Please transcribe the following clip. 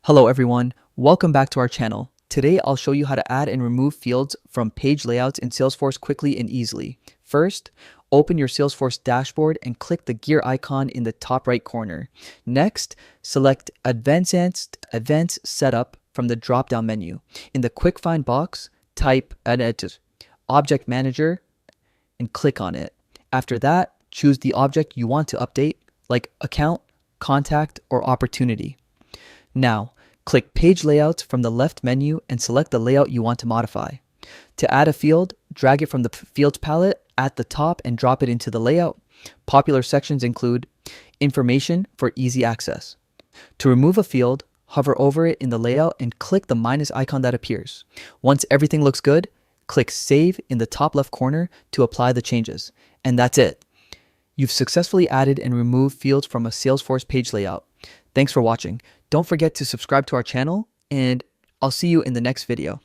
Hello everyone, welcome back to our channel. Today I'll show you how to add and remove fields from page layouts in Salesforce quickly and easily. First, open your Salesforce dashboard and click the gear icon in the top right corner. Next, select Advanced Setup from the drop-down menu. In the quick find box, type Object Manager and click on it. After that, choose the object you want to update, like Account, Contact, or Opportunity. Now, click Page Layouts from the left menu and select the layout you want to modify. To add a field, drag it from the Fields palette at the top and drop it into the layout. Popular sections include Information for easy access. To remove a field, hover over it in the layout and click the minus icon that appears. Once everything looks good, click Save in the top left corner to apply the changes. And that's it. You've successfully added and removed fields from a Salesforce page layout. Thanks for watching. Don't forget to subscribe to our channel, and I'll see you in the next video.